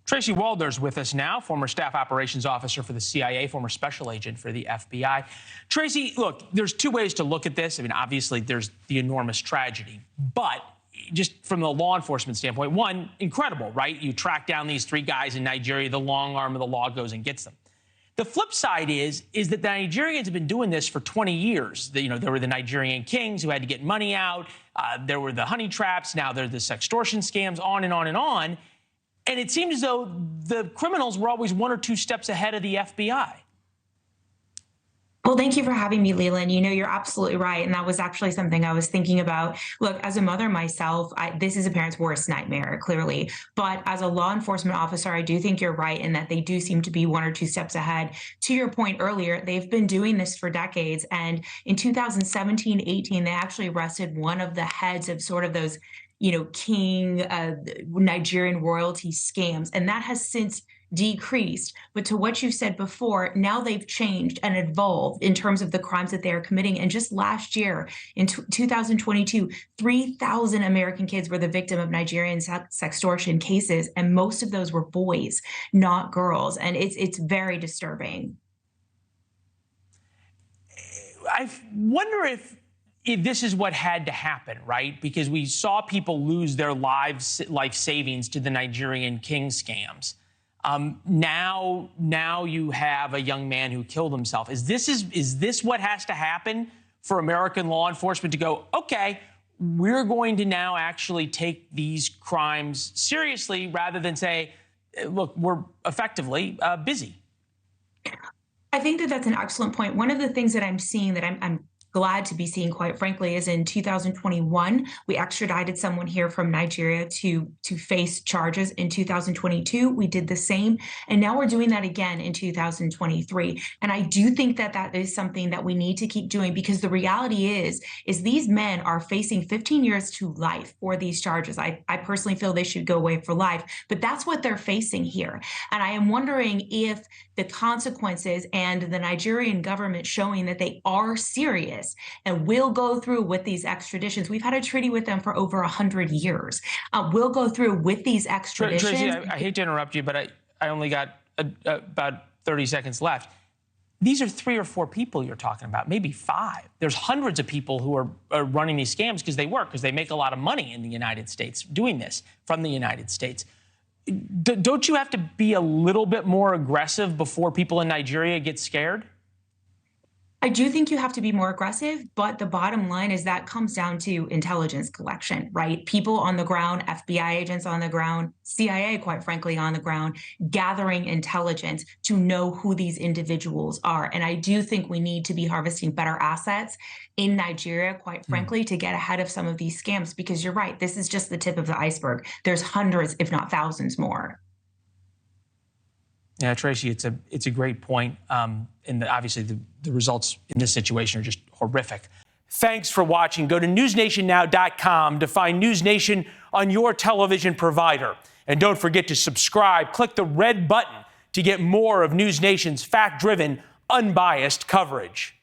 Tracy Walder is with us now, former staff operations officer for the CIA, former special agent for the FBI. Tracy, look, there's two ways to look at this. I mean, obviously, there's the enormous tragedy, but just from the law enforcement standpoint, one, incredible, right? You track down these three guys in Nigeria, the long arm of the law goes and gets them. The flip side is that the Nigerians have been doing this for 20 years. There were the Nigerian kings who had to get money out. There were the honey traps. Now there are the sextortion scams, on and on and on. And it seems as though the criminals were always one or two steps ahead of the FBI. Well, thank you for having me, Leland. You know, you're absolutely right. And that was actually something I was thinking about. Look, as a mother myself, this is a parent's worst nightmare, clearly. But as a law enforcement officer, I do think you're right in that they do seem to be one or two steps ahead. To your point earlier, they've been doing this for decades. And in 2017-18, they actually arrested one of the heads of sort of those king Nigerian royalty scams. And that has since decreased. But to what you said before, now they've changed and evolved in terms of the crimes that they are committing. And just last year, in 2022, 3,000 American kids were the victim of Nigerian sextortion cases. And most of those were boys, not girls. And it's very disturbing. I wonder if this is what had to happen, right? Because we saw people lose their life savings to the Nigerian king scams. Now you have a young man who killed himself. Is this what has to happen for American law enforcement to go, okay, we're going to now actually take these crimes seriously rather than say, look, we're effectively busy? I think that that's an excellent point. One of the things that I'm seeing that I'm glad to be seeing, quite frankly, is in 2021, we extradited someone here from Nigeria to face charges. In 2022, we did the same. And now we're doing that again in 2023. And I do think that that is something that we need to keep doing, because the reality is these men are facing 15 years to life for these charges. I personally feel they should go away for life, but that's what they're facing here. And I am wondering if the consequences and the Nigerian government showing that they are serious and will go through with these extraditions. We've had a treaty with them for over 100 years. We'll go through with these extraditions. Tracy, I hate to interrupt you, but I only got about 30 seconds left. These are 3 or 4 people you're talking about, maybe 5. There's hundreds of people who are running these scams because they make a lot of money in the United States doing this from the United States. Don't you have to be a little bit more aggressive before people in Nigeria get scared? I do think you have to be more aggressive, but the bottom line is that comes down to intelligence collection, right? People on the ground, FBI agents on the ground, CIA, quite frankly, on the ground, gathering intelligence to know who these individuals are. And I do think we need to be harvesting better assets in Nigeria, quite frankly, to get ahead of some of these scams, because you're right, this is just the tip of the iceberg. There's hundreds, if not thousands more. Yeah, Tracy, it's a great point. And obviously, the results in this situation are just horrific. Thanks for watching. Go to newsnationnow.com to find NewsNation on your television provider. And don't forget to subscribe. Click the red button to get more of NewsNation's fact-driven, unbiased coverage.